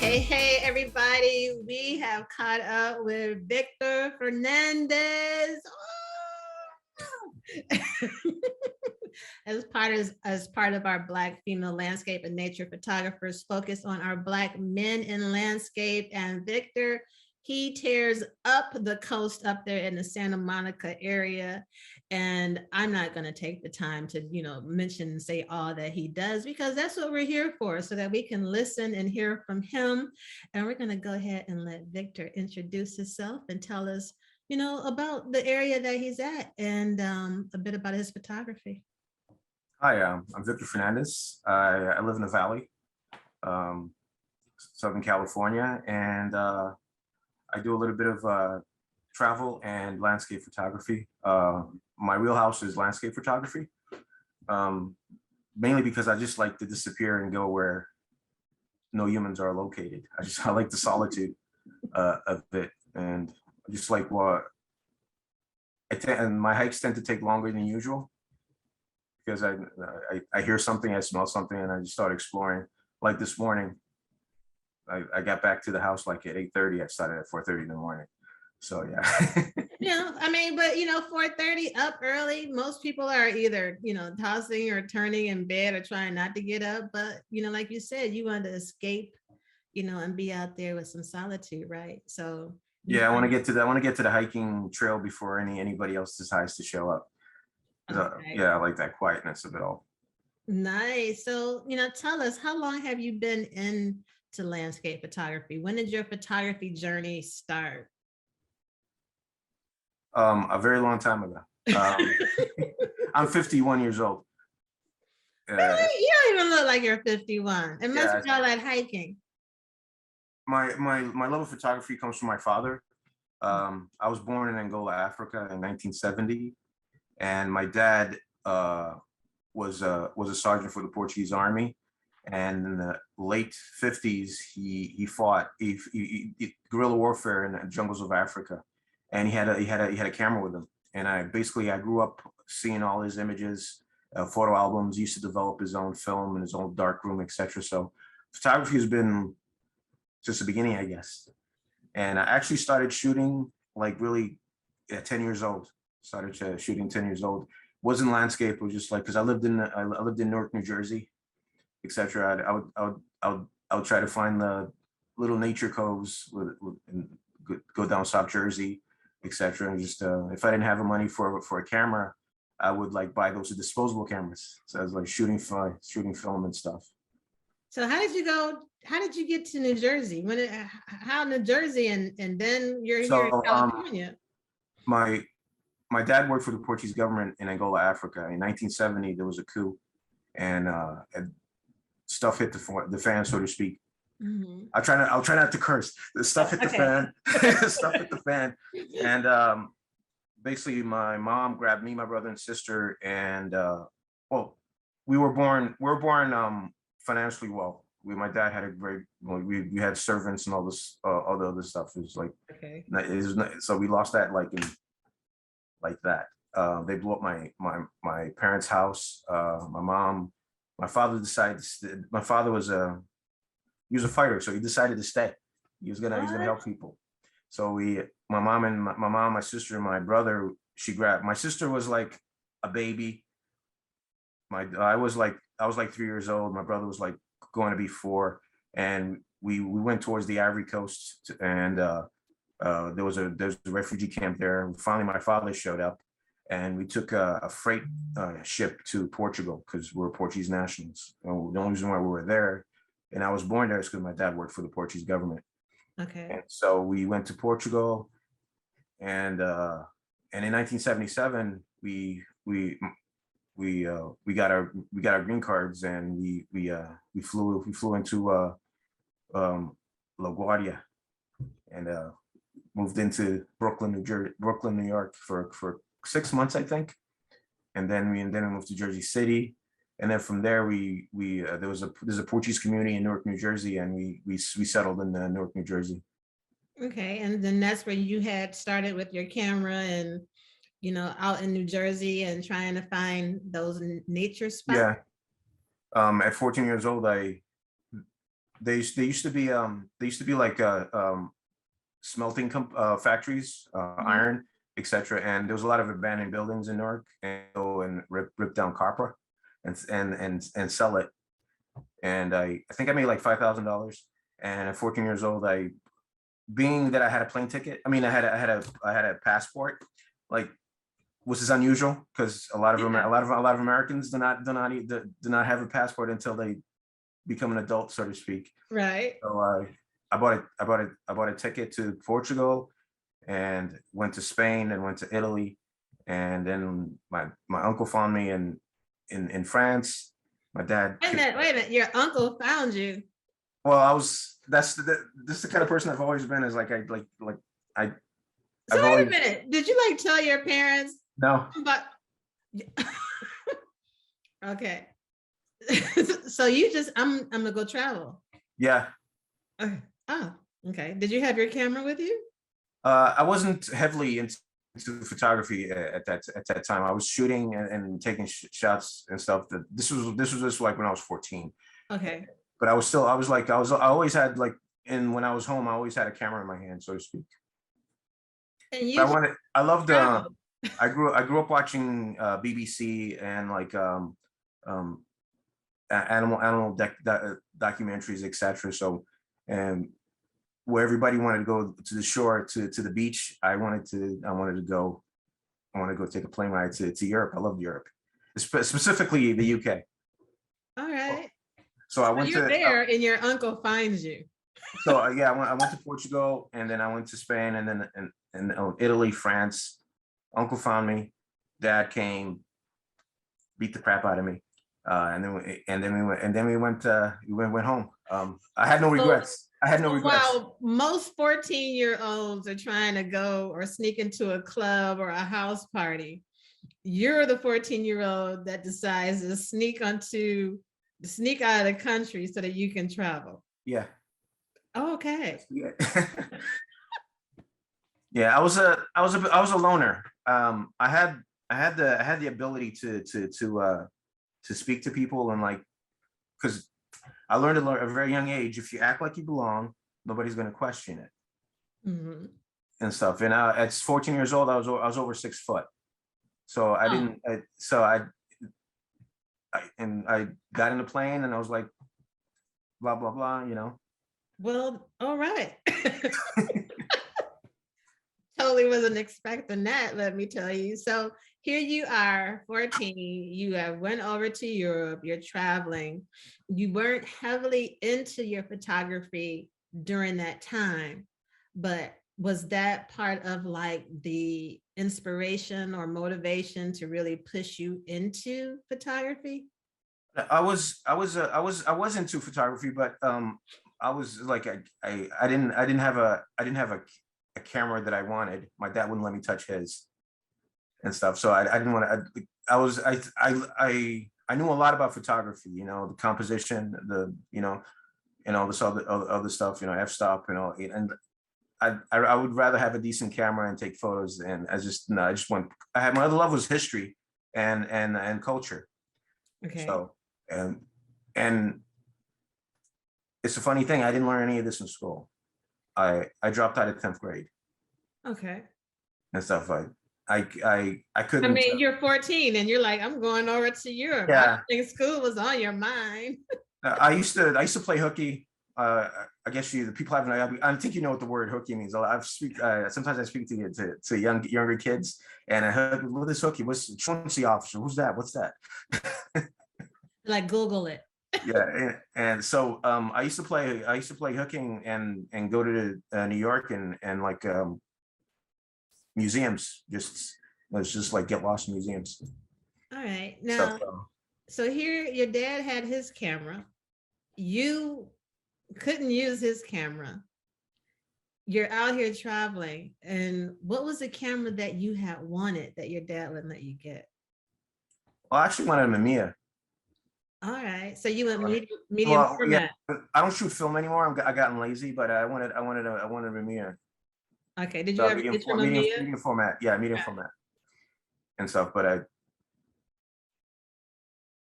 Hey, everybody. We have caught up with Victor Fernandes. Oh! as part of our Black female landscape and nature photographers focus on our Black men in landscape. And Victor, he tears up the coast up there in the Santa Monica area. And I'm not going to take the time to, mention and say all that he does, because that's what we're here for, so that we can listen and hear from him. And we're going to go ahead and let Victor introduce himself and tell us, about the area that he's at and a bit about his photography. Hi, I'm Victor Fernandes. I live in the Valley, Southern California, and I do a little bit of travel and landscape photography. My wheelhouse is landscape photography, mainly because I just like to disappear and go where no humans are located. I like the solitude of it, and I just like and my hikes tend to take longer than usual because I hear something, I smell something, and I just start exploring. Like this morning, I got back to the house like at 8:30. I started at 4:30 in the morning. So yeah. But 4:30 up early. Most people are either, tossing or turning in bed or trying not to get up. But, like you said, you want to escape, and be out there with some solitude, right? So yeah, I want to get to the hiking trail before anybody else decides to show up. Okay. Yeah, I like that quietness of it all. Nice. So, tell us, how long have you been into landscape photography? When did your photography journey start? A very long time ago. I'm 51 years old. Really? You don't even look like you're 51. It must be all that hiking. My love of photography comes from my father. I was born in Angola, Africa in 1970, and my dad was a sergeant for the Portuguese Army. And in the late 50s, he fought guerrilla warfare in the jungles of Africa, and he had a camera with him. And I grew up seeing all his images, photo albums. He used to develop his own film in his own dark room, etc. So photography has been just the beginning, I guess. And I actually started shooting like really at 10 years old. Started shooting 10 years old. Wasn't landscape. It was just like, because I lived in Newark, New Jersey, etc. I would try to find the little nature coves and go down South Jersey, etc. And just if I didn't have the money for a camera, I would like buy those disposable cameras. So I was like shooting film and stuff. So how did you get to New Jersey? How New Jersey and then you're here in California? My dad worked for the Portuguese government in Angola, Africa. In 1970, there was a coup, and stuff hit the fan, so to speak. Mm-hmm. I'll try not to curse. The stuff hit the fan. Stuff hit the fan, and basically, my mom grabbed me, my brother and sister, and we were born financially well. My dad had we had servants and all this all the other stuff. It was like, okay. So we lost that like that. They blew up my parents' house. My father was he was a fighter, so he decided to stay. He's gonna help people. So my mom, my sister, and my brother. My sister was like a baby. I was like 3 years old. My brother was like going to be 4, and we went towards the Ivory Coast, and there was a refugee camp there. And finally, my father showed up, and we took a freight ship to Portugal because we're Portuguese nationals. The only reason why we were there, and I was born there, is because my dad worked for the Portuguese government. Okay. And so we went to Portugal, and in 1977 we got our green cards, and we flew into LaGuardia, and moved into Brooklyn, New York for 6 months, I think, and then we moved to Jersey City, and then from there there's a Portuguese community in Newark, New Jersey, and we settled in Newark, New Jersey. Okay, and then that's where you had started with your camera and out in New Jersey and trying to find those nature spots. Yeah. At 14 years old, They used to be like smelting factories, iron, etc. And there was a lot of abandoned buildings in Newark, and go and rip down copper and sell it. And I think I made like $5,000. And at 14 years old, being that I had a plane ticket, I mean, I had a passport, like, which is unusual because a lot of Americans do not have a passport until they become an adult, so to speak. Right. So I bought a ticket to Portugal, and went to Spain, and went to Italy, and then my uncle found me in France. My dad. Wait a minute. Your uncle found you. Well, this is the kind of person I've always been. Is like I. So wait a minute. Did you like tell your parents? No. But okay. So you just I'm gonna go travel. Yeah. Okay. Oh, okay. Did you have your camera with you? I wasn't heavily into photography at that time. I was shooting and taking shots and stuff. This was just like when I was 14. Okay. But I always had like, and when I was home, I always had a camera in my hand, so to speak. And I loved I grew up watching BBC and like animal documentaries, etc. So, and where everybody wanted to go to the shore, to the beach, I wanted to go take a plane ride to Europe. I loved Europe, specifically the UK. All right. So I went you're there, and your uncle finds you. So yeah, I went to Portugal, and then I went to Spain, and then and Italy, France. Uncle found me. Dad came, beat the crap out of me, and then we went home. I had no regrets. While most 14-year-olds are trying to go or sneak into a club or a house party, you're the 14-year-old that decides to sneak out of the country so that you can travel. Yeah. Oh, okay. Yeah. Yeah, I was a loner. I had the ability to speak to people, and like, because I learned at a very young age, if you act like you belong, nobody's going to question it. Mm-hmm. And stuff. And at 14 years old, I was over 6 foot, so I didn't. I got in the plane, and I was like, blah blah blah, you know. Well, all right. Totally wasn't expecting that, let me tell you. So here you are, 14, you have went over to Europe, you're traveling. You weren't heavily into your photography during that time, but was that part of like the inspiration or motivation to really push you into photography? I was into photography, but I was like, I didn't have a camera that I wanted. My dad wouldn't let me touch his and stuff, so I didn't want to. I knew a lot about photography, you know, the composition, and all this other stuff, you know, f-stop, you know, and I would rather have a decent camera and take photos. And I had, my other love was history and culture. Okay. So and it's a funny thing, I didn't learn any of this in school. I dropped out of 10th grade. Okay. And stuff. I couldn't. I mean, you're 14 and you're like, I'm going over to Europe. Yeah. I think school was on your mind. I used to play hooky. I guess the people have I think you know what the word hooky means. Sometimes I speak to younger kids, and what is hooky? What's truancy officer? Who's that? What's that? Like Google it. Yeah, and so I used to play hooking and go to New York and like museums. Just like get lost in museums. All right, now, so here your dad had his camera. You couldn't use his camera. You're out here traveling, and what was the camera that you had wanted that your dad wouldn't let you get? Well, I actually wanted a Mamiya. All right, so you went medium format. Yeah, I don't shoot film anymore. I gotten lazy, but I wanted a Mamiya. Okay, did you ever get your Mamiya? Medium format, yeah, medium format and stuff. But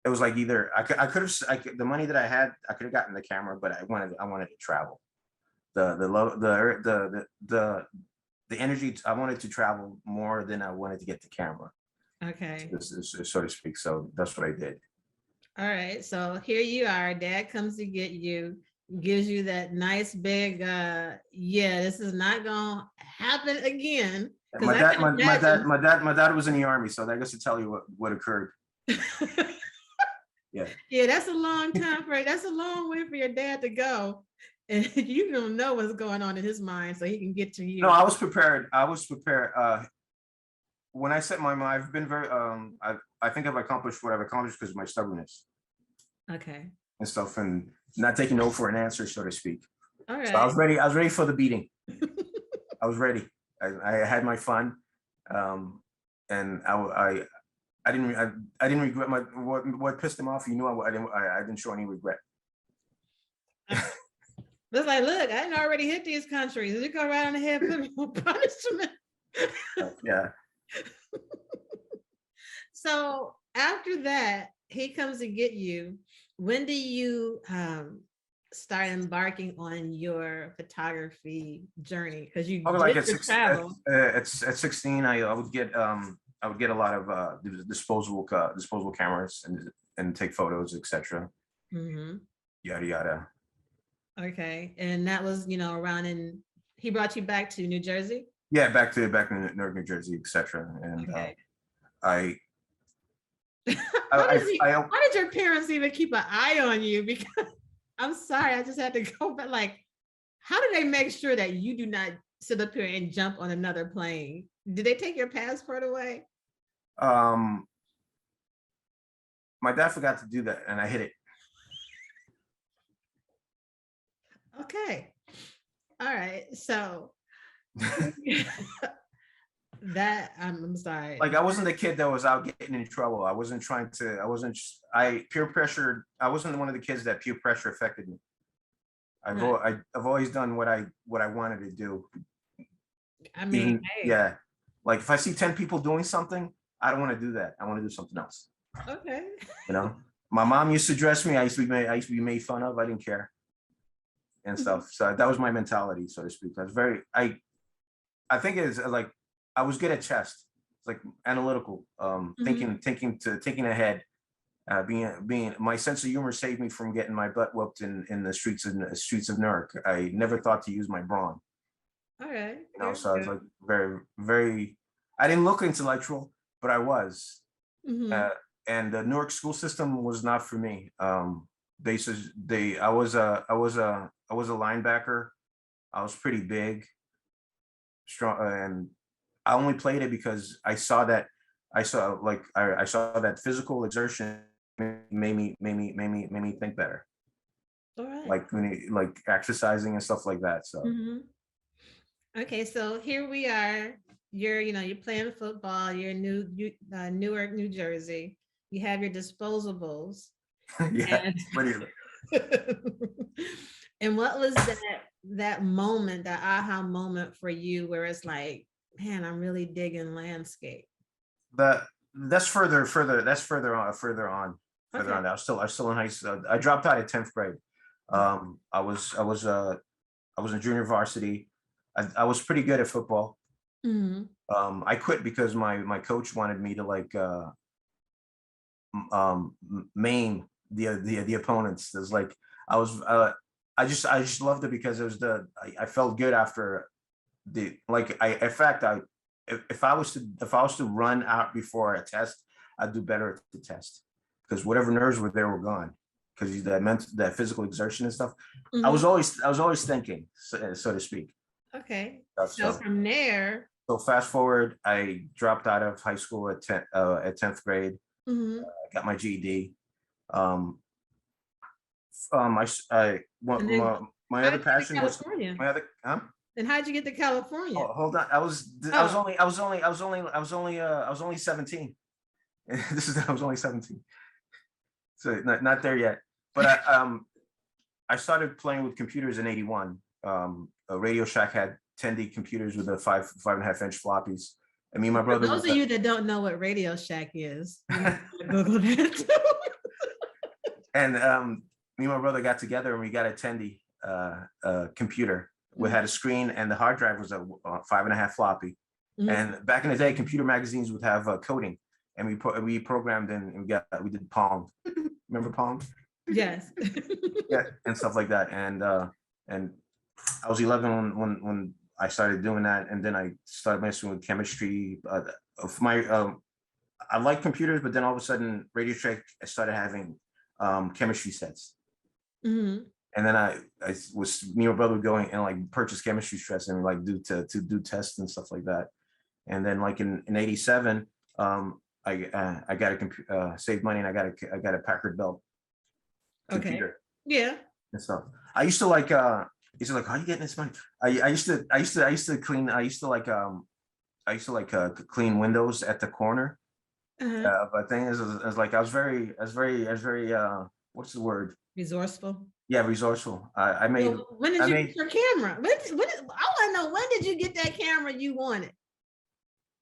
it was like either I could have the money that I had, I could have gotten the camera, but I wanted to travel. The energy, I wanted to travel more than I wanted to get the camera. Okay. So to speak. So that's what I did. All right. So here you are. Dad comes to get you, gives you that nice big, yeah, this is not gonna happen again. My dad was in the Army, so that goes to tell you what occurred. Yeah. Yeah, that's a long time that's a long way for your dad to go. And you don't know what's going on in his mind, so he can get to you. No, I was prepared. When I set my mind, I've been very I think I've accomplished what I've accomplished because of my stubbornness. Okay. And stuff, and not taking no for an answer, so to speak. All right. So I was ready for the beating. I was ready. I had my fun. And I didn't regret what pissed him off. You knew I didn't show any regret. It's like, look, I didn't already hit these countries. You go right on ahead, put me on punishment. Yeah. So after that, he comes to get you. When do you start embarking on your photography journey? Because you like travel. At 16, I would get a lot of disposable cameras and take photos, etc. Mm-hmm. Yada yada. Okay, and that was around he brought you back to New Jersey. Yeah, back to Newark, New Jersey, etc. And okay. How did your parents even keep an eye on you? Because I'm sorry, I just had to go, but like, how do they make sure that you do not sit up here and jump on another plane? Did they take your passport away? My dad forgot to do that, and I hid it. Okay. All right. So that I'm sorry. Like, I wasn't the kid that was out getting in trouble. I wasn't peer pressure. I wasn't one of the kids that peer pressure affected me. I've always done what I wanted to do. I mean, hey. Yeah. Like, if I see 10 people doing something, I don't want to do that. I want to do something else. Okay. My mom used to dress me. I used to be made fun of. I didn't care and stuff. So that was my mentality, so to speak. That's I think it's like, I was good at chess. It's like analytical, thinking ahead. Being my sense of humor saved me from getting my butt whooped in the streets of Newark. I never thought to use my brawn. All right. So I was like very, very. I didn't look intellectual, but I was. Mm-hmm. And the Newark school system was not for me. I was a linebacker. I was pretty big, strong, and I only played it because I saw that physical exertion made me think better. All right. Like exercising and stuff like that. So. Mm-hmm. Okay, so here we are. You're playing football. You're in Newark, New Jersey. You have your disposables. Yeah. And what was that moment, that aha moment for you, where it's like, man, I'm really digging landscape? That's further on. Okay. I was still in high school. I dropped out at 10th grade. I was in junior varsity. I was pretty good at football. Mm-hmm. I quit because my coach wanted me to maim the opponents. There's like, I just loved it because it was I felt good after if I was to run out before a test, I'd do better at the test, because whatever nerves were there were gone, because that physical exertion and stuff. Mm-hmm. I was always thinking, so to speak. Okay. So from there. So fast forward, I dropped out of high school at 10th grade. Mm-hmm. I got my GED. My other passion was my other. Then how'd you get to California? Oh, hold on, I was only 17. I was only 17. So not there yet. But I started playing with computers in '81. A Radio Shack had 10D computers with the 5.5 inch floppies. I mean, my brother. For those of you that don't know what Radio Shack is, Google that too. And me and my brother got together and we got a Tandy computer. We had a screen and the hard drive was a 5.5 floppy. And back in the day, computer magazines would have coding, and we programmed and we did Pong. Remember Pong? Yes. Yeah, and stuff like that. And I was 11 when I started doing that, and then I started messing with chemistry. I like computers, but then all of a sudden, Radio Shack started having chemistry sets. And then I was me and my brother going and like purchase chemistry sets and like do tests and stuff like that. And then like in '87, I got a saved money and I got a Packard Bell computer. Yeah. And stuff. I used to like how are you getting this money? I used to clean windows at the corner. But thing is like I was very what's the word? Resourceful. Yeah, resourceful. I made. Well, when did you get your camera? I want to know, when did you get that camera you wanted?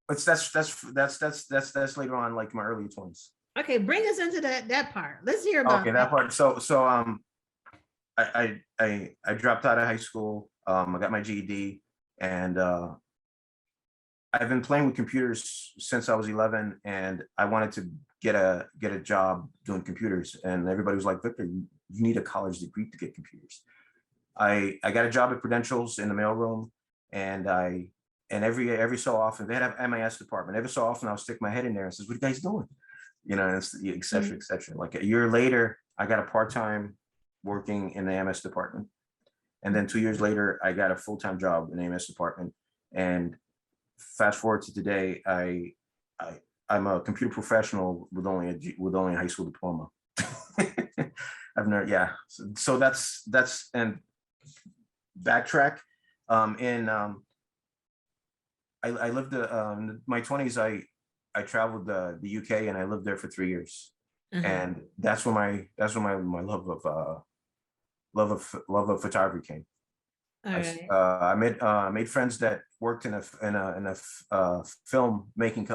But that's later on, like my early 20s. Okay, bring us into that part. Let's hear about that part. So I dropped out of high school. I got my GED, and I've been playing with computers since I was 11, and I wanted to get a job doing computers. And everybody was like, Victor, you need a college degree to get computers. I got a job at Prudential's in the mailroom, and every so often they had an MIS department. Every so often I would stick my head in there and says, "What are you guys doing?" You know, and et cetera, et cetera. Like a year later, I got a part-time working in the MS department, and then 2 years later, I got a full-time job in the MS department. And fast forward to today, I'm a computer professional with only a high school diploma. I've never, yeah. So that's and backtrack. I lived in my 20s. I traveled the UK and I lived there for 3 years, and that's when my love of photography came. I made friends that worked in a film making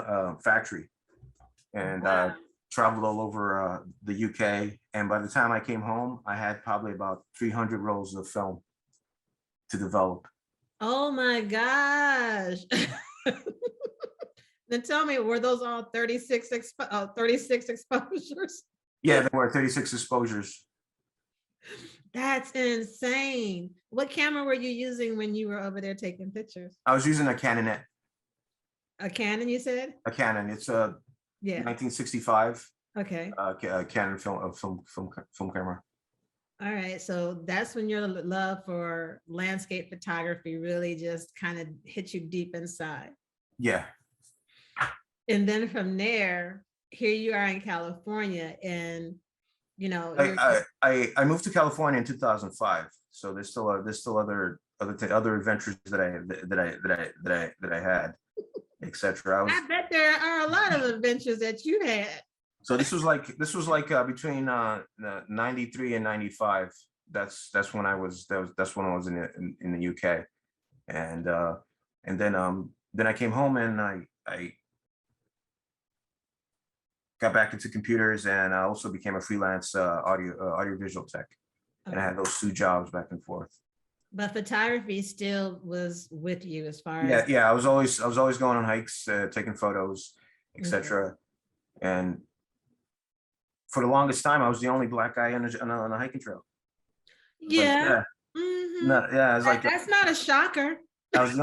factory, and traveled all over the UK. And by the time I came home, I had probably about 300 rolls of film to develop. Oh my gosh. Then tell me, were those all 36 exposures? Yeah, there were 36 exposures. That's insane. What camera were you using when you were over there taking pictures? I was using a Canonet. A Canon, you said? A Canon. It's a 1965. Okay. Canon film camera. All right. So that's when your love for landscape photography really just kind of hit you deep inside. Yeah. And then from there, here you are in California, and you know, I moved to California in 2005. So there's still other adventures that I had, etc. I bet there are a lot of adventures that you had. So this was like between 93 and 95. That's when I was in the UK, and then I came home and I got back into computers, and I also became a freelance audiovisual tech. Okay. And I had those 2 jobs back and forth. But photography still was with you as far as I was always going on hikes, taking photos, etc. And for the longest time, I was the only Black guy on a hiking trail. Yeah. It's like that's not a shocker. I was the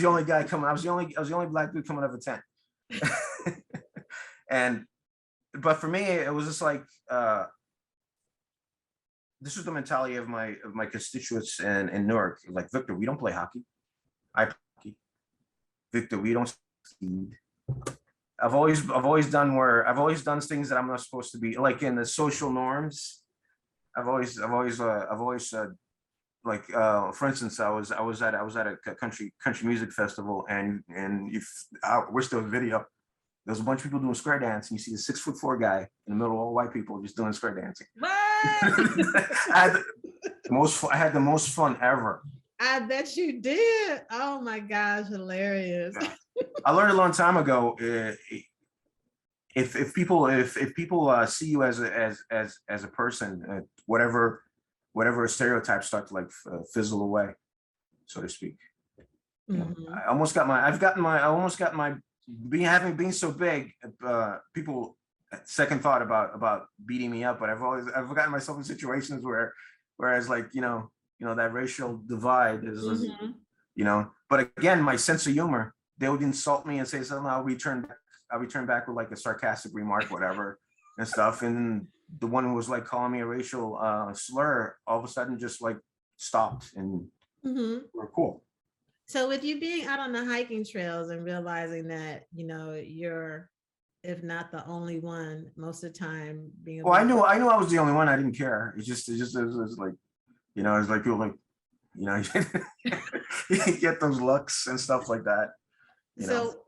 only guy coming. I was the only Black dude coming out of a tent. But for me, it was just like this was the mentality of my constituents in Newark. Like, Victor, we don't play hockey. I play hockey. Victor, we don't ski. I've always done things that I'm not supposed to be, like in the social norms. I've always like for instance, I was at a country music festival, and we're still in video. There's a bunch of people doing square dance, and you see a 6'4" guy in the middle of all white people just doing square dancing. I had the most fun ever. I bet you did. Oh my gosh, hilarious. I learned a long time ago, if people see you as a person, whatever stereotypes start to like fizzle away, so to speak. You know, I almost got my being so big, people second thought about beating me up, but I've gotten myself in situations whereas like that racial divide is but again, my sense of humor, they would insult me and say something, I'll return back with like a sarcastic remark, whatever, and stuff. And the one who was like calling me a racial slur, all of a sudden just like stopped, and we're cool. So with you being out on the hiking trails and realizing that, you're, if not the only one, most of the time being. Well, I knew I was the only one. I didn't care. It was like, it's like people like, you get those looks and stuff like that. So,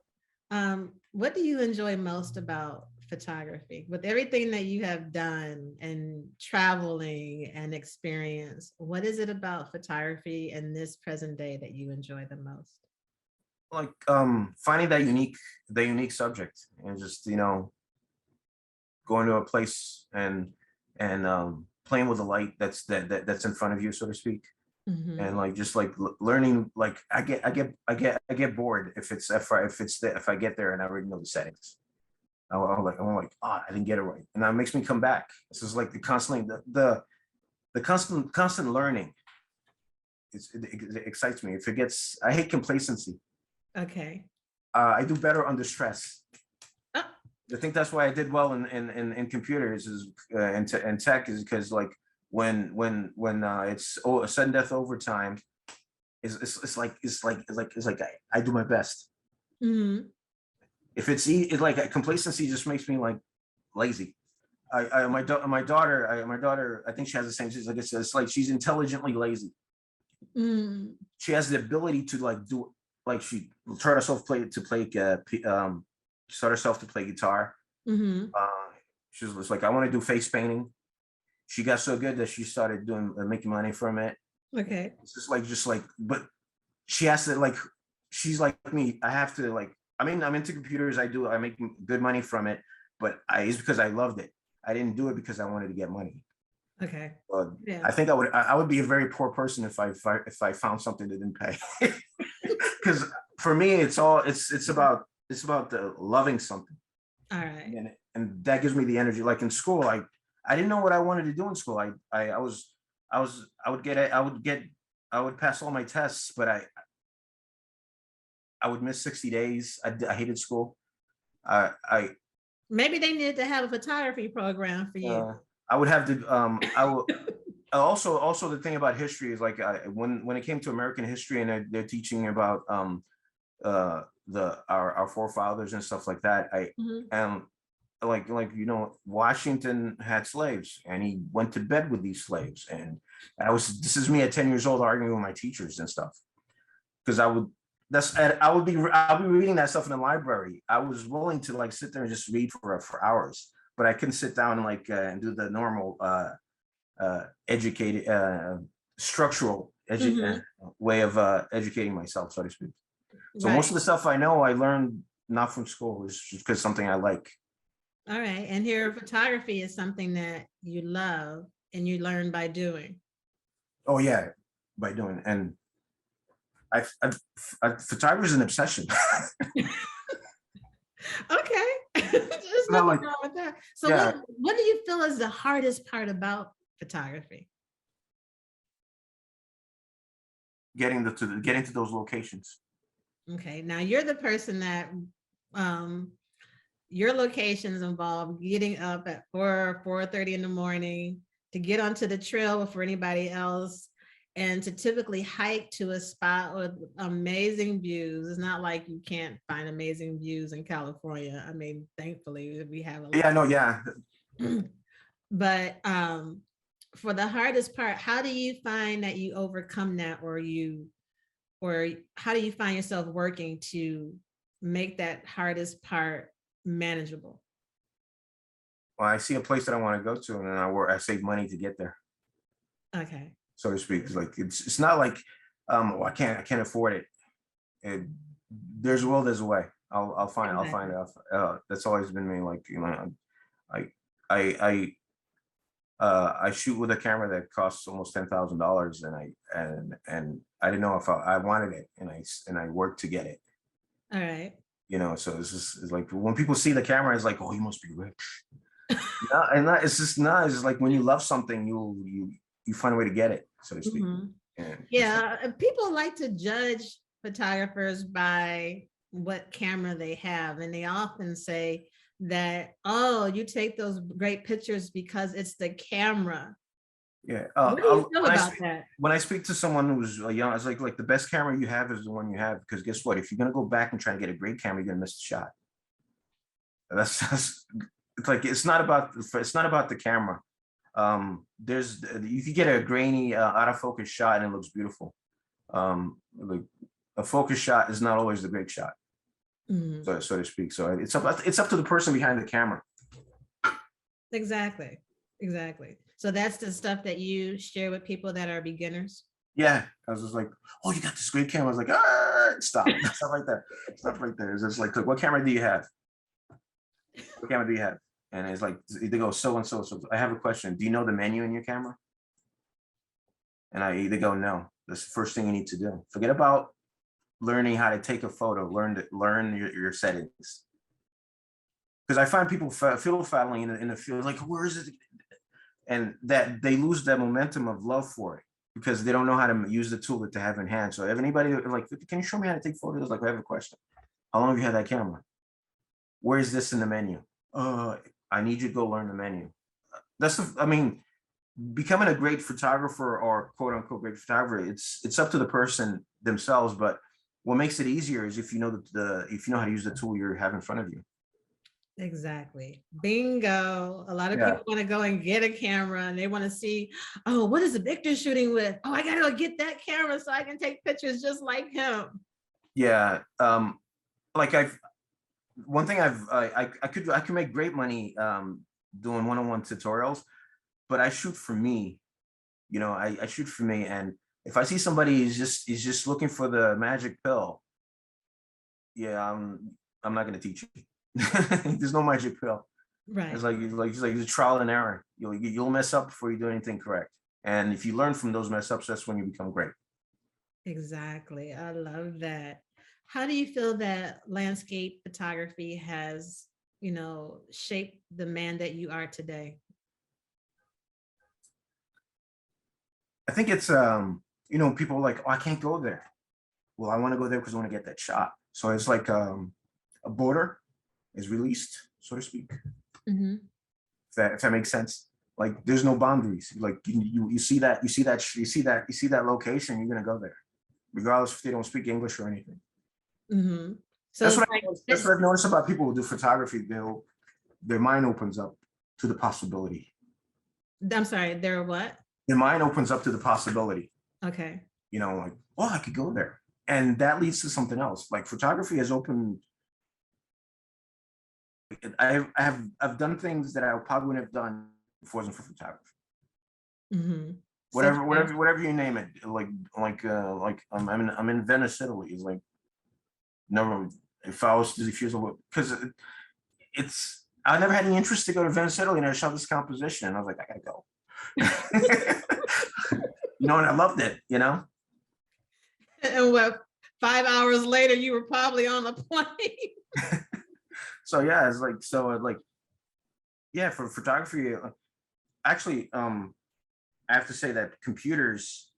what do you enjoy most about photography? With everything that you have done and traveling and experience, what is it about photography in this present day that you enjoy the most? Like finding that unique subject, and just going to a place and playing with the light that's in front of you, so to speak. And like just like learning, like I get bored if I get there and I already know the settings. I'm like, I didn't get it right, and that makes me come back. This is like the constant learning. It excites me. I hate complacency. Okay. I do better under stress. Oh. I think that's why I did well in computers and tech, is because like when it's a sudden death overtime, it's like I do my best. If it's like complacency just makes me like lazy. My daughter, I think she has the same. Like it's like she's intelligently lazy. She has the ability to like do, like she taught herself to play guitar. She was like, I want to do face painting. She got so good that she started making money from it. Okay. It's just like, but she has to like, she's like me. I have to like, I'm into computers. I make good money from it, but it's because I loved it. I didn't do it because I wanted to get money. Okay. Yeah. I think I would be a very poor person if I found something that didn't pay. Because for me, it's about the loving something. All right. And that gives me the energy. Like in school, I didn't know what I wanted to do in school. I would pass all my tests, but I would miss 60 days. I hated school. Maybe they needed to have a photography program for you. I would have to. I will. Also, the thing about history is like when it came to American history, and they're teaching about our forefathers and stuff like that. Like Washington had slaves, and he went to bed with these slaves, and this is me at 10 years old arguing with my teachers and stuff, because I'll be reading that stuff in the library. I was willing to like sit there and just read for hours, but I couldn't sit down and like and do the normal educated structural way of educating myself, so to speak. So most of the stuff I know, I learned not from school. It's just because something I like. All right. And your photography is something that you love and you learn by doing. Oh yeah, by doing. And photography is an obsession. Okay. There's nothing wrong with that. So yeah. What do you feel is the hardest part about photography? Getting to those locations. Okay. Now you're the person that your locations involve getting up at 4:30 in the morning to get onto the trail before anybody else, and to typically hike to a spot with amazing views. It's not like you can't find amazing views in California. I mean, thankfully we have a lot. Yeah, no, yeah. But for the hardest part, how do you find that you overcome that, or how do you find yourself working to make that hardest part manageable? Well, I see a place that I want to go to, and then I save money to get there. Okay. So to speak. It's not like I can't afford it. There's a will, there's a way. I'll find Exactly. out. That's always been me. Like, you know, I I I shoot with a camera that costs almost $10,000, and I didn't know if I wanted it, and I worked to get it. All right. You know, so it's like when people see the camera, it's like, oh, you must be rich. No, and that, it's just not. It's just like when you love something, you find a way to get it, so to speak. Mhm. And Yeah, people like to judge photographers by what camera they have, and they often say that, oh, you take those great pictures because it's the camera. yeah, What do you feel about that? when I speak to someone who's young, it's like the best camera you have is the one you have, because guess what? If you're gonna go back and try to get a great camera, you're gonna miss the shot. That's it's like it's not about the camera. There's you can get a grainy, out of focus shot and it looks beautiful. Like a focus shot is not always the great shot, Mhm. so to speak. So it's up to the person behind the camera. Exactly. Exactly. So that's the stuff that you share with people that are beginners. Yeah, I was just like, oh, you got this great camera. I was like, ah, stop, stuff like that, stuff like that. It's just like, look, what camera do you have? What camera do you have? And it's like they go so and so. So I have a question. Do you know the menu in your camera? And I either go, no. That's the first thing you need to do. Forget about learning how to take a photo. Learn your settings. Because I find people fiddle faddling in the field, like, where is it? And that they lose that momentum of love for it because they don't know how to use the tool that they have in hand. So if anybody like, can you show me how to take photos? Like, I have a question. How long have you had that camera? Where is this in the menu? I need you to go learn the menu. I mean, becoming a great photographer or quote unquote great photographer, it's up to the person themselves. But what makes it easier is if you know if you know how to use the tool you have in front of you. Exactly. Bingo. A lot of Yeah. people want to go and get a camera and they want to see, oh, what is Victor shooting with? Oh, I got to go get that camera so I can take pictures just like him. Yeah. Like one thing I could make great money doing one-on-one tutorials, but I shoot for me. You know, I shoot for me, and if I see somebody is just looking for the magic pill, yeah, I'm not gonna teach you. There's no magic pill. It's Right. like it's trial and error. You'll mess up before you do anything correct, and if you learn from those mess ups, that's when you become great. Exactly. I love that. How do you feel that landscape photography has, shaped the man that you are today? I think it's people are like, oh, I can't go there. Well, I want to go there because I want to get that shot. So it's like a border is released, so to speak. Mhm. If that makes sense. Like there's no boundaries. Like you see that location, you're gonna go there, regardless if they don't speak English or anything. Mhm. So That's it's what like that's what I've noticed about people who do photography. Their mind opens up to the possibility. I'm sorry, they're what? Their mind opens up to the possibility. Okay. You know, like, oh, I could go there, and that leads to something else. Like photography has opened. I've done things that I probably wouldn't have done if it wasn't for photography. Mhm. Such as Whatever you name it. Like I'm in Venice, Italy. It's like never if I was if you was because it's I never had any interest to go to Venice, Italy, and I saw this composition, and I was like, I gotta go. And I loved it. and what 5 hours later you were probably on a plane. So yeah, it's like yeah, for photography, actually, I have to say that computers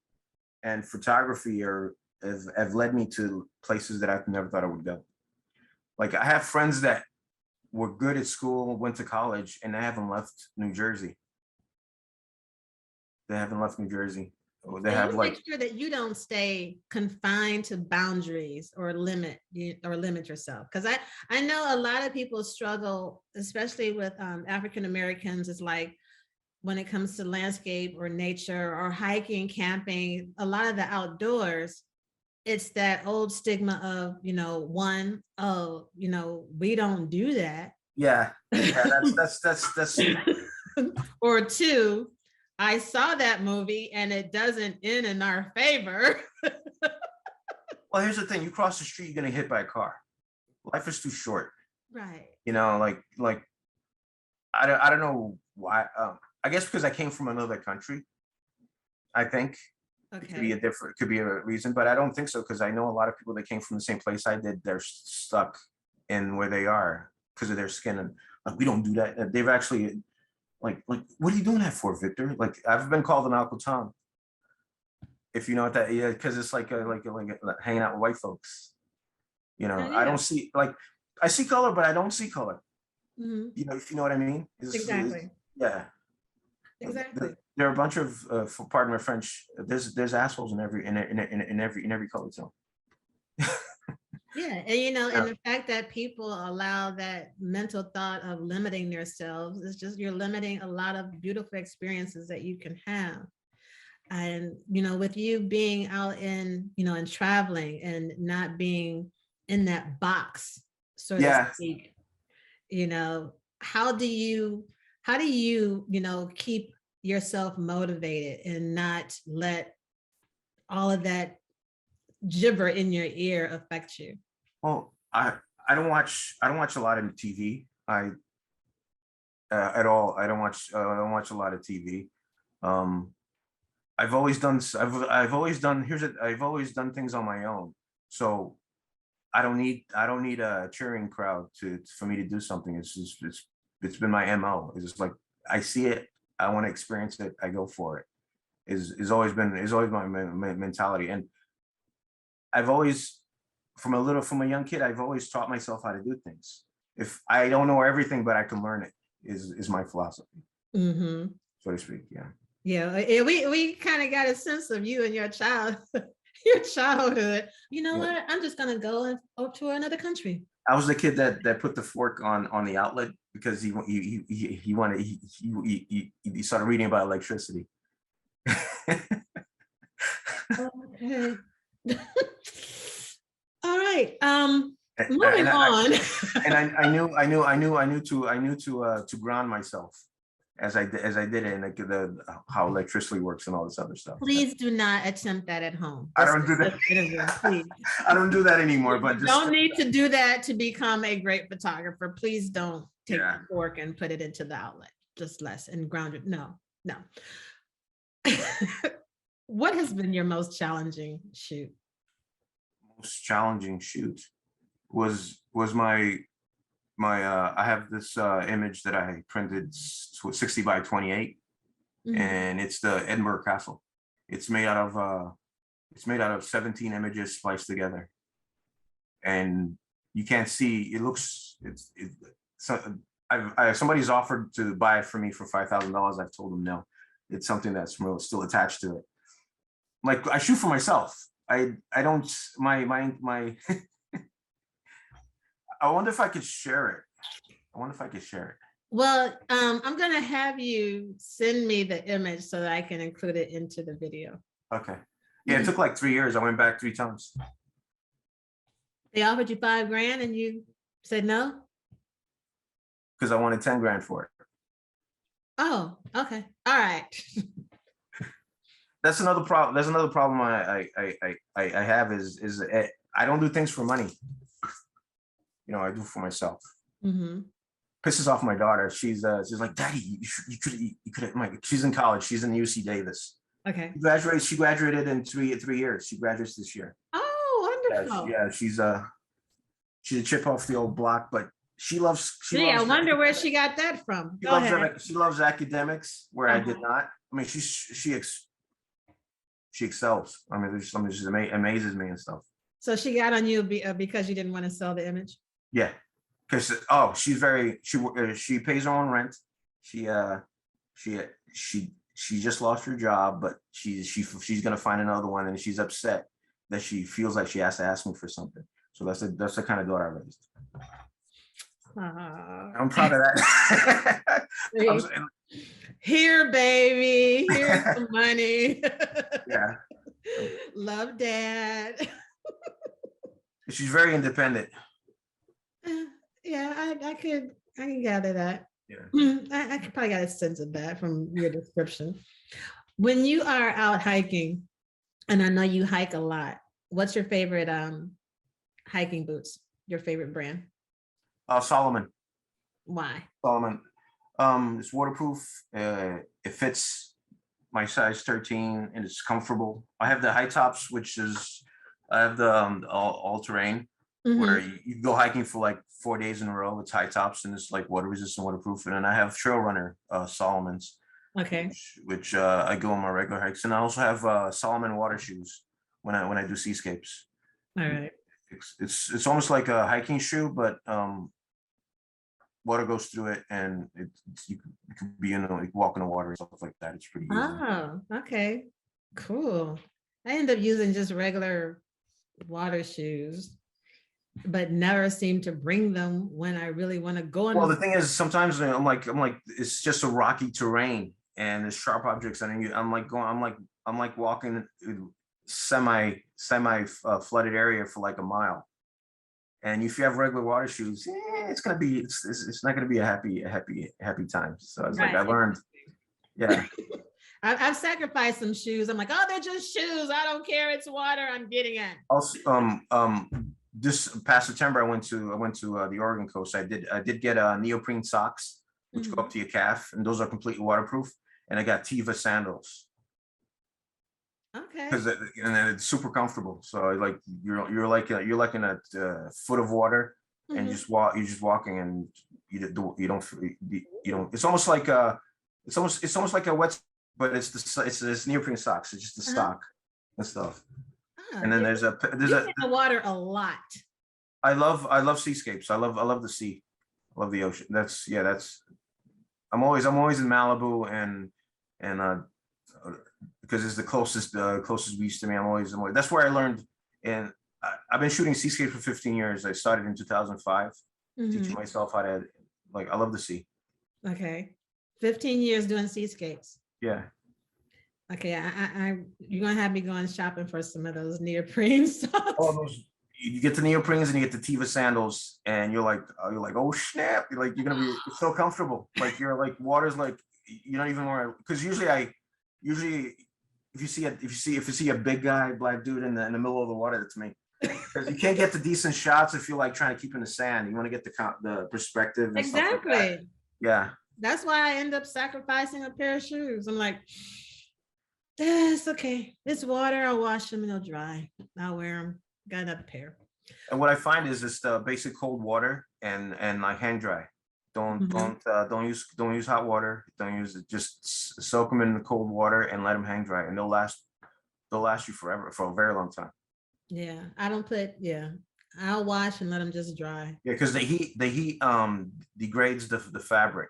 and photography have led me to places that I've never thought I would go. Like I have friends that were good at school, went to college, and they haven't left New Jersey. They haven't left New Jersey. They So have you like, make sure that you don't stay confined to boundaries or limit yourself. Because I know a lot of people struggle, especially with African Americans. It's like when it comes to landscape or nature or hiking, camping, a lot of the outdoors, it's that old stigma of, we don't do that. yeah, yeah. That's Or two, I saw that movie and it doesn't end in our favor. well. Here's the thing: you cross the street, you're gonna get hit by a car. life is too short. Right. You know, like I don't know why. I guess because I came from another country. I think it could be Okay. could be a reason, but I don't think so because I know a lot of people that came from the same place I did. They're stuck in where they are because of their skin, and like we don't do that. And they've actually like what are you doing that for, Victor? Like I've been called an alcoton. If you know what that is, because it's like hanging out with white folks. You know, I Yeah. don't see like I see color, but I don't see color. Mm-hmm. You know, if you know what I mean. Exactly. Yeah. Exactly. There are a bunch of, pardon my French. There's assholes in every color tone. Yeah, and and the fact that people allow that mental thought of limiting themselves is just you're limiting a lot of beautiful experiences that you can have. And with you being out and traveling and not being in that box, so to Yeah. speak, how do you keep yourself motivated and not let all of that gibber in your ear affect you? Well, I don't watch a lot of TV. At all. I don't watch a lot of TV. Um, I've always done I've always done things on my own. So I don't need a cheering crowd for me to do something. It's been my MO. It's just like I see it, I want to experience it, I go for it. Is always my mentality. And I've always from a young kid, I've always taught myself how to do things. If I don't know everything, but I can learn it is my philosophy, Mm-hmm. so to speak. Yeah. Yeah, we kind of got a sense of you and your your childhood. You know Yeah. what? I'm just gonna go to another country. I was the kid that put the fork on the outlet because he wanted he started reading about electricity. Okay. All right. and Moving on. I knew to ground myself as I did it, and like how electricity works and all this other stuff. Please do not attempt that at home. I don't do that. Please. I don't do that anymore. But You don't need to do that to become a great photographer. Please don't take Yeah. the fork and put it into the outlet. Just less and ground it. No. What has been your most challenging shoot? Most challenging shoot was my I have this image that I printed 60 by 28, and it's the Edinburgh Castle. It's made out of 17 images spliced together, and you can't see. It looks somebody's offered to buy it for me for $5,000. I've told them no. It's something that's still attached to it. Like I shoot for myself. I don't my I wonder if I could share it. Well, I'm gonna have you send me the image so that I can include it into the video. Okay. Yeah, it took like 3 years. I went back 3 times. They offered you $5,000 and you said no? Because I wanted 10 grand for it. Oh, okay. All right. That's another problem. That's another problem I have is I don't do things for money. I do for myself. Mm-hmm. Pisses off my daughter. She's like, Daddy, you could have. She's in college. She's in UC Davis. Okay. She graduated in three years. She graduates this year. Oh, wonderful. Yeah, she's a chip off the old block, but she loves. I wonder where she got that from. She loves academics, where I did not. I mean, she excels. I mean, there's something just amazes me and stuff. So she got on you because you didn't want to sell the image? Yeah, because she pays her own rent. She just lost her job, but she's gonna find another one, and she's upset that she feels like she has to ask me for something. So that's the kind of daughter I raised. I'm proud of that. Here, baby, here's the money. Yeah. Love, Dad. She's very independent. Yeah, I can gather that. Yeah. I could probably get a sense of that from your description. When you are out hiking, and I know you hike a lot, what's your favorite hiking boots? your favorite brand? Solomon. Why? Solomon. It's waterproof. It fits my size 13 and it's comfortable. I have the high tops, which is I have the all terrain where you go hiking for like 4 days in a row. It's high tops and it's like water resistant, waterproof. And then I have Trail Runner Solomons, Okay. which I go on my regular hikes. And I also have Solomon water shoes when I do seascapes. All right. It's almost like a hiking shoe, but water goes through it, and you could be like walk in the water and stuff like that. It's pretty easy. Oh, okay, cool. I end up using just regular water shoes, but never seem to bring them when I really want to go in. Well, the thing is, sometimes I'm like, it's just a rocky terrain, and there's sharp objects, and I'm like walking semi flooded area for like a mile. And if you have regular water shoes, it's not gonna be a happy time. So I was like, I learned, yeah. I've sacrificed some shoes. I'm like, oh, they're just shoes. I don't care. It's water. I'm getting in. Also, this past September, I went to the Oregon coast. I did get neoprene socks, which go up to your calf, and those are completely waterproof. And I got Tiva sandals. Okay. Because and it's super comfortable. So like you're like in a foot of water, and you're just walking, and you don't. It's almost like it's almost like a wet, but it's neoprene socks. It's just the stock and stuff. And then there's a the water a lot. I love seascapes. I love the sea. I love the ocean. I'm always in Malibu and because it's the closest beach to me. I'm always that's where I learned. And I've been shooting seascapes for 15 years. I started in 2005, teaching myself how to I love the sea. Okay, 15 years doing seascapes. Yeah. Okay, you're gonna have me going shopping for some of those neoprene socks. Oh, you get the neoprenes and you get the Tiva sandals, and you're like, oh snap! You're gonna be so comfortable. Like you're like water's like you don't even want to, because usually if you see a big guy, black dude in the middle of the water, that's me. Because you can't get the decent shots if you're like trying to keep in the sand. You want to get the perspective. And exactly. Stuff like that. Yeah. That's why I end up sacrificing a pair of shoes. I'm like, that's okay. It's water. I'll wash them and they'll dry. I'll wear them. Got another pair. And what I find is just basic cold water and like hand dry. Don't use hot water. Don't use it. Just soak them in the cold water and let them hang dry, and they'll last you forever, for a very long time. Yeah, I don't put. Yeah, I'll wash and let them just dry. Yeah, because the heat degrades the fabric.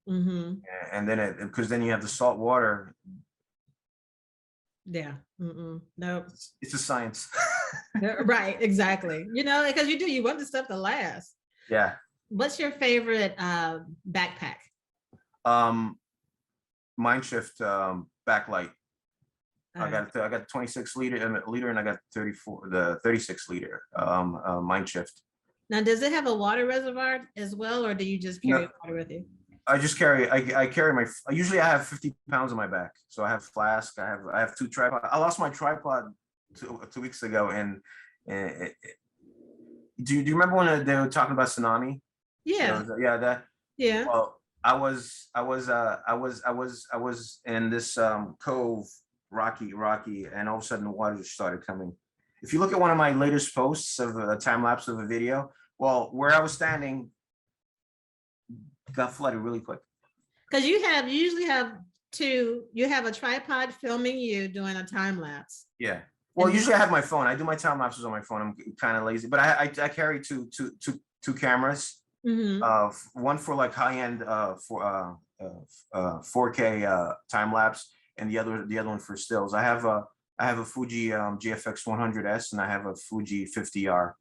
And then because then you have the salt water. Yeah. No. It's a science. Right. Exactly. Because you want the stuff to last. Yeah. What's your favorite backpack? Mindshift backlight. I got 26 liter and I got 36 liter Mindshift. Now, does it have a water reservoir as well, or do you just carry water with you? I just carry. I carry usually I have 50 pounds on my back, so I have flask. I have two tripods. I lost my tripod 2 weeks ago, and do you remember when they were talking about tsunami? Yeah. Yeah. Well, I was in this cove, rocky, and all of a sudden the water just started coming. If you look at one of my latest posts of a time lapse of a video, well, where I was standing got flooded really quick. Because you usually have a tripod filming you doing a time lapse. Yeah. Well, usually I have my phone. I do my time lapses on my phone. I'm kind of lazy, but I carry two cameras. One for like high end 4K time lapse, and the other one for stills. I have a Fuji GFX 100S, and I have a Fuji 50R.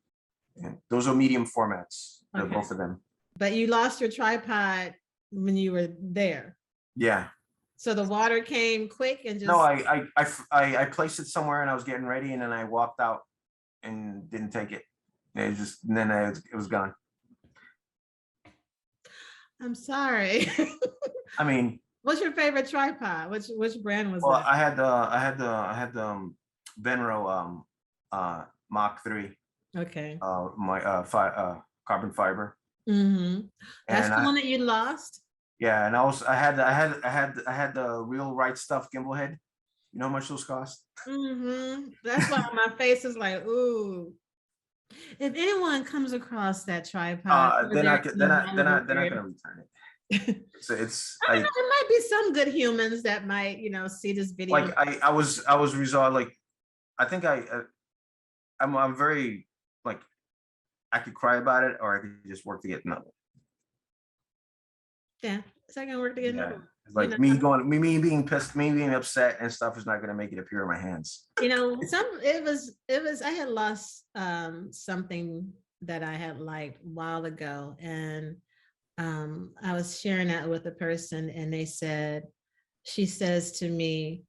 And those are medium formats. Okay. Both of them. But you lost your tripod when you were there. Yeah. So the water came quick and just. No, I placed it somewhere and I was getting ready, and then I walked out and didn't take it. It was gone. I'm sorry. I mean, what's your favorite tripod? Which brand was that? Well, I had the Benro Mach 3. Okay. My carbon fiber. That's And the one that you lost? yeah, and I had the Real Right Stuff gimbal head. You know how much those cost? That's why my face is like, ooh. If anyone comes across that tripod, or They're they're not in the vulnerable they're not area, gonna return it. So it's I don't know, there might be some good humans that might, see this video. like I was resolved, like I think I'm very like I could cry about it or I could just work to get another. Yeah, it's not gonna work to get Yeah. another one. Like me being pissed, me being upset and stuff is not gonna make it appear in my hands. I had lost something that I had liked a while ago, and I was sharing that with a person, and she says to me,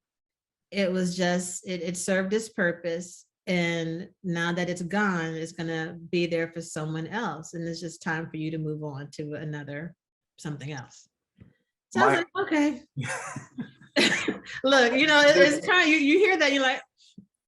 it served its purpose, and now that it's gone, it's gonna be there for someone else, and it's just time for you to move on to something else. So I was like, okay. Look, it's kind of, you hear that, you're like,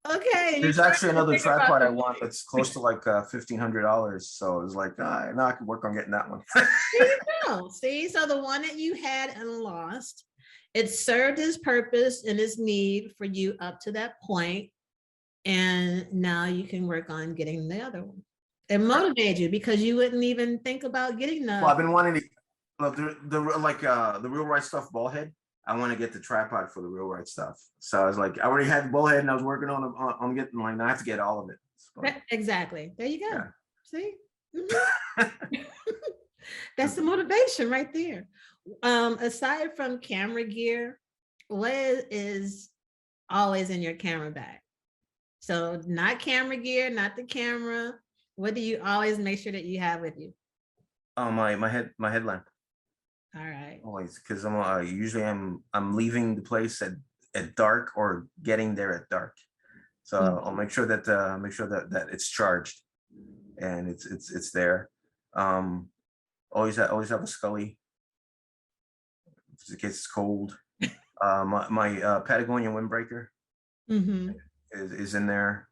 okay. There's actually another tripod I want that's close to like $1,500. So it's like, now I can work on getting that one. There you go. See, so the one that you had and lost, it served its purpose and its need for you up to that point, and now you can work on getting the other one. It motivated you because you wouldn't even think about getting the. Well, I've been wanting to look the Real Right Stuff ball head. I want to get the tripod for the Real Right Stuff. So I was like, I already had the ball head and I was working on getting, like, now I have to get all of it. Exactly. There you go. Yeah. See? That's the motivation right there. Aside from camera gear, what is always in your camera bag? So not camera gear, not the camera. What do you always make sure that you have with you? Oh, my headlamp. All right. Always, because usually I'm leaving the place at dark or getting there at dark. So I'll make sure that it's charged and it's there. Always have a Scully just in case it's cold. My Patagonia windbreaker is in there.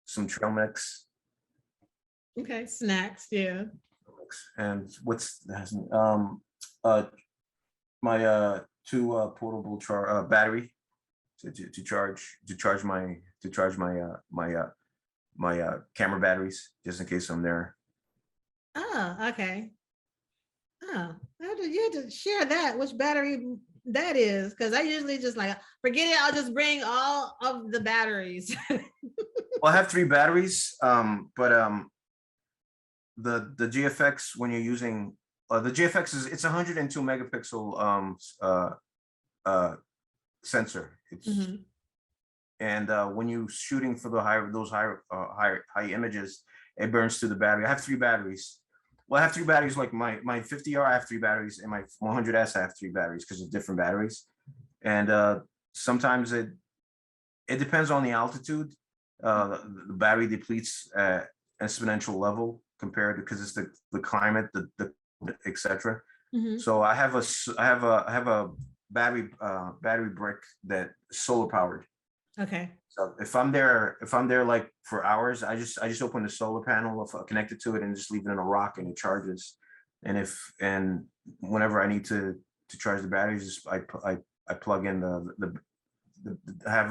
Some trail mix. Okay, snacks, yeah. And my two portable battery to charge my camera batteries just in case I'm there. Oh, okay. Oh, you had to share that, which battery that is, because I usually just like, forget it, I'll just bring all of the batteries. Well, I have 3 batteries, but the GFX, when you're using the GFX, it's 102 megapixel sensor. It's and when you're shooting for those high images, it burns through the battery. I have 3 batteries. Well, I have 3 batteries. Like my 50R, I have 3 batteries, and my 100S, I have 3 batteries because of different batteries. And sometimes it depends on the altitude. The battery depletes at exponential level compared to, because it's the climate, the etc. So I have a battery brick that solar powered. Okay. So if I'm there like for hours, I just open the solar panel, connect it to it, and just leave it in a rock, and it charges. And whenever I need to charge the batteries, I plug in I have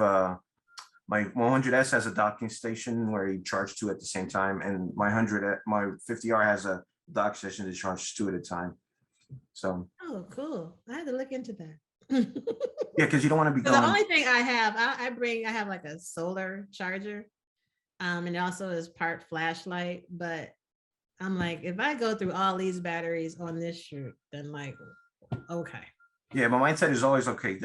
my 100S has a docking station where you charge 2 at the same time, and my 50R has a dock station to charge 2 at a time. So. Oh, cool! I had to look into that. Yeah, because you don't want to be going. The only thing I have, I have like a solar charger, and it also is part flashlight. But I'm like, if I go through all these batteries on this shoot, then like, okay. Yeah, my mindset is always okay.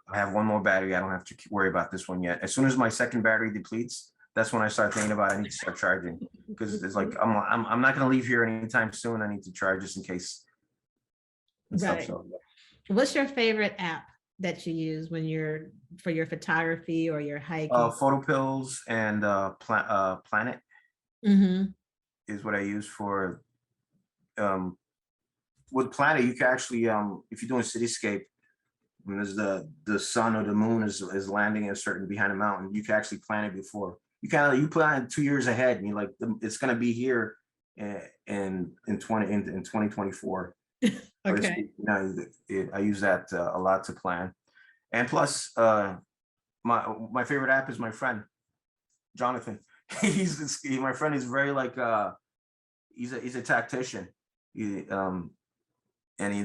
I have 1 more battery. I don't have to worry about this one yet. As soon as my second battery depletes, that's when I start thinking about I need to start charging, because it's like I'm not going to leave here anytime soon. I need to charge just in case. Right. So. What's your favorite app that you use when you're for your photography or your hiking? PhotoPills and Planet is what I use for. With Planet, you can actually, if you're doing cityscape, When there's the sun or the moon is landing a certain behind a mountain, you can actually plan it before. You plan it 2 years ahead, and you're like, it's gonna be here in 2024. Okay. You know, I use that a lot to plan, and plus, my favorite app is my friend Jonathan. My friend is very like he's a tactician. He and he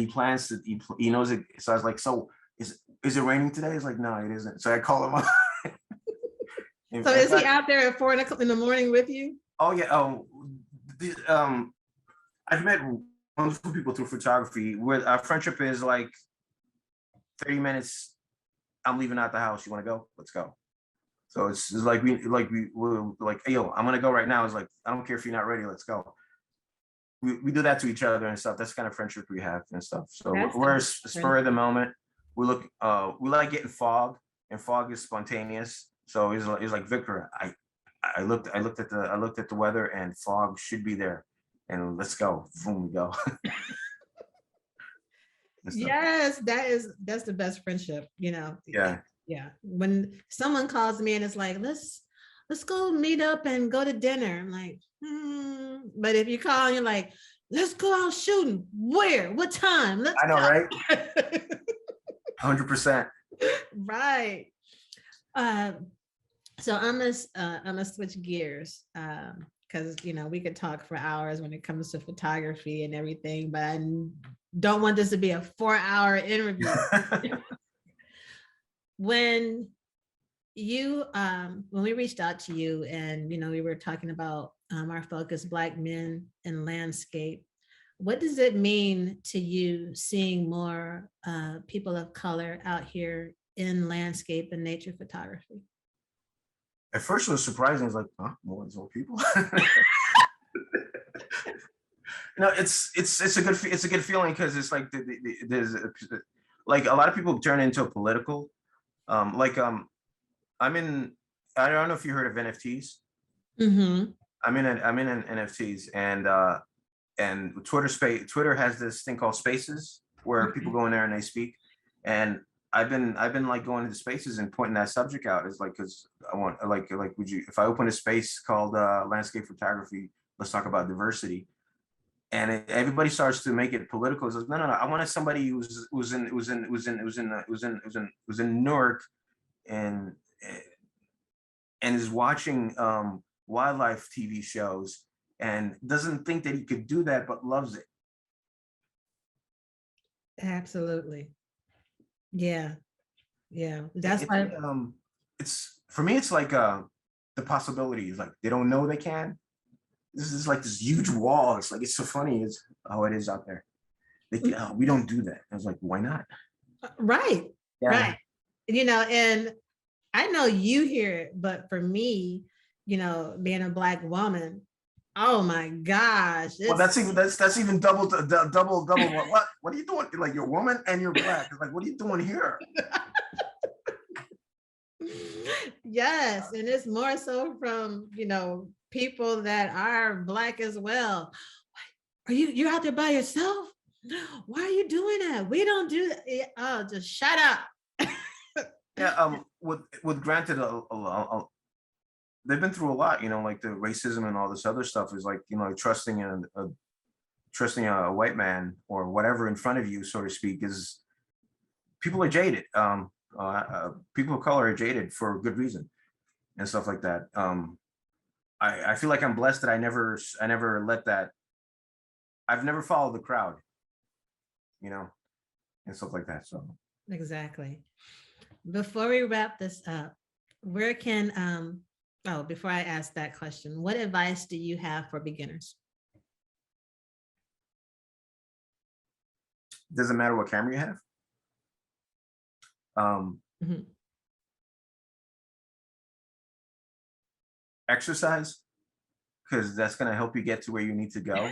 plans to he knows it. So I was like, so is it raining today? He's like, no, it isn't. So I call him up. So is he out there at 4 o'clock in the morning with you? Oh yeah. I've met wonderful people through photography. Where our friendship is like 30 minutes. I'm leaving out the house. You want to go? Let's go. So it's like we're like, hey, yo, I'm gonna go right now. It's like, I don't care if you're not ready. Let's go. We do that to each other and stuff. That's the kind of friendship we have and stuff. So we're a spur of the moment. We like getting fog, and fog is spontaneous. So he's like, Victor, I looked at the weather, and fog should be there, and let's go. Boom, we go. Yes, that's the best friendship, you know. Yeah. Yeah. When someone calls me and it's like, let's go meet up and go to dinner. I'm like, But if you call and you're like, let's go out shooting. Where? What time? I know, right? 100%. Right. So I'm gonna switch gears because we could talk for hours when it comes to photography and everything, but I don't want this to be a 4-hour interview. When we reached out to you and we were talking about our focus, Black men in landscape, what does it mean to you seeing more people of color out here in landscape and nature photography? At first it was surprising. It's like, huh, more than old people. No, it's a good feeling, because it's like there's like a lot of people turn into a political. I'm in. I don't know if you heard of NFTs. Mm-hmm. I'm in an NFTs, and Twitter has this thing called Spaces, where people go in there and they speak, and I've been like going into spaces and pointing that subject out. It's like, because I want would you, if I open a space called landscape photography, let's talk about diversity, and everybody starts to make it political. It's like, no, I wanted somebody who's in Newark and is watching wildlife TV shows and doesn't think that he could do that, but loves it. Absolutely. Yeah. That's why it's for me, it's like the possibilities, like they don't know they can. This is like this huge wall. It's like, it's so funny. It's it is out there. We don't do that. I was like, why not? Right. Yeah. Right. And I know you hear it, but for me, being a Black woman, oh my gosh. Well, that's even double. What are you doing? Like, you're a woman and you're Black. It's like, what are you doing here? Yes, and it's more so from people that are Black as well. You're out there by yourself? Why are you doing that? We don't do that. Oh, just shut up. Yeah. With granted, they've been through a lot. Like the racism and all this other stuff is like, trusting a white man or whatever in front of you, so to speak, is, people are jaded. People of color are jaded for good reason and stuff like that. I feel like I'm blessed that I never let that. I've never followed the crowd, and stuff like that. So exactly. Before we wrap this up, where can before I ask that question, what advice do you have for beginners? Doesn't matter what camera you have. Mm-hmm. Exercise, because that's going to help you get to where you need to go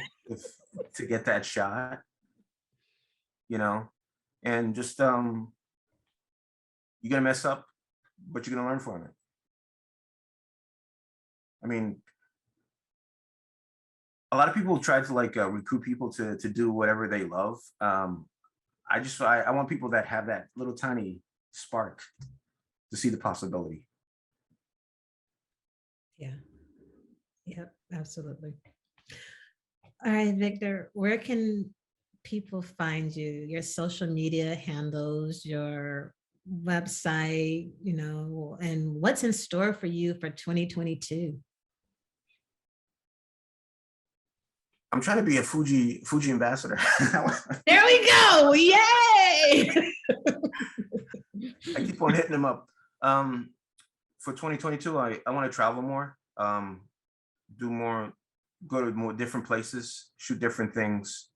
to get that shot, and just you're gonna mess up, but you're gonna learn from it. I mean, a lot of people try to recruit people to do whatever they love. I want people that have that little tiny spark to see the possibility. Yeah. Yep, absolutely. All right, Victor, where can people find you? Your social media handles, your website, and what's in store for you for 2022? I'm trying to be a Fuji ambassador. There we go. Yay! I keep on hitting them up. For 2022, I want to travel more, do more, go to more different places, shoot different things.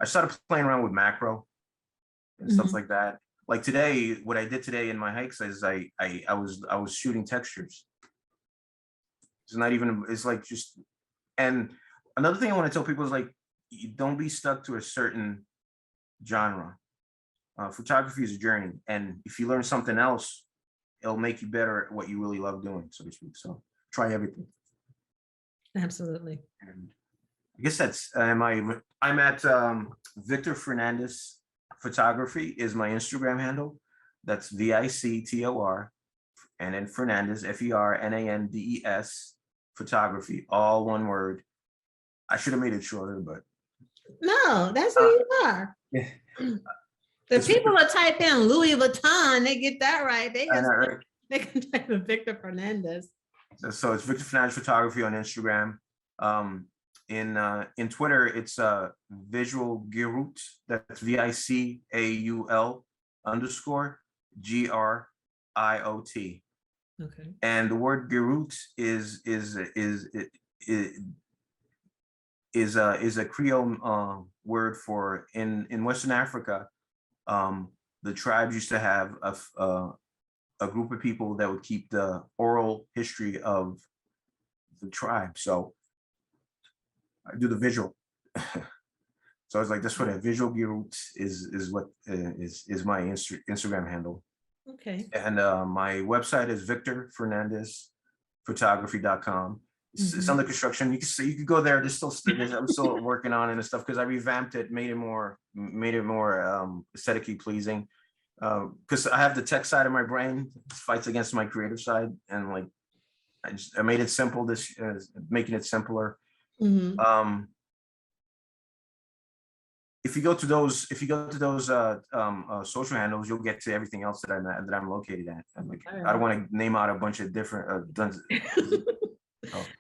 I started playing around with macro and stuff like that. Like today, what I did today in my hikes is I was shooting textures. It's not even, it's like just, and another thing I want to tell people is like, you don't be stuck to a certain genre. Photography is a journey, and if you learn something else, it'll make you better at what you really love doing, so to speak. So try everything. Absolutely. And I guess that's I'm at Victor Fernandes Photography is my Instagram handle. That's VICTOR and then Fernandes FERNANDES photography, all one word. I should have made it shorter, but no, that's who you are. Yeah. The people that type in Louis Vuitton, they get that right. They right? can type in Victor Fernandes. So it's Victor Fernandes Photography on Instagram. In Twitter, it's Visual Girut. That's VICAUL _GRIOT. Okay. And the word Girut is a Creole word for in Western Africa. The tribes used to have a group of people that would keep the oral history of the tribe. So I do the visual. So I was like, that's what a Visual Girut is what is my Instagram handle. Okay. And my website is victorfernandesphotography.com. It's under construction. You can see, you can go there. I'm still working on it and stuff because I revamped it, made it more aesthetically pleasing. Because I have the tech side of my brain fights against my creative side, and like I made it simple. Making it simpler. If you go to those social handles, you'll get to everything else that I'm located at. I don't want to name out a bunch of different.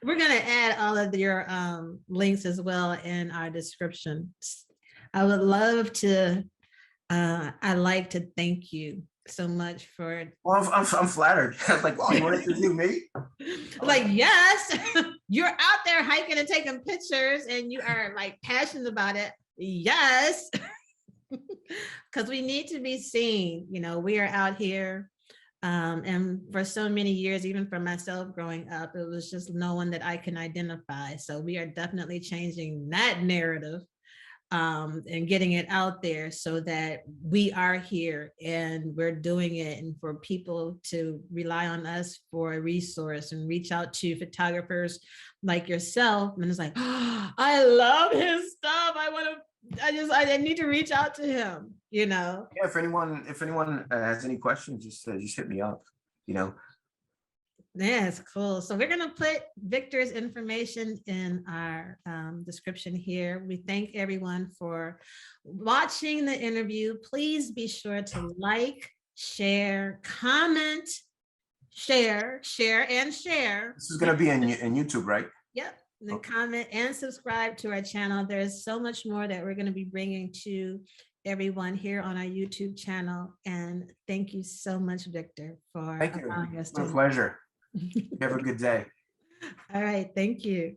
We're going to add all of your links as well in our description. I would love to. I'd like to thank you so much for. Well, I'm flattered. I'm like, well, you want to interview me? Like, yes, you're out there hiking and taking pictures, and you are like passionate about it. Yes, because we need to be seen. We are out here. And for so many years, even for myself growing up, it was just no one that I can identify. So we are definitely changing that narrative and getting it out there so that we are here and we're doing it, and for people to rely on us for a resource and reach out to photographers like yourself. And it's like, oh, I love his stuff. I need to reach out to him, Yeah, if anyone has any questions, just hit me up, That's cool. So we're going to put Victor's information in our description here. We thank everyone for watching the interview. Please be sure to like, share, comment, share, and share. This is going to be in YouTube, right? Yep. And then comment and subscribe to our channel. There's so much more that we're going to be bringing to everyone here on our YouTube channel. And thank you so much, Victor, for allowing us to. It's a pleasure. Have a good day. All right. Thank you.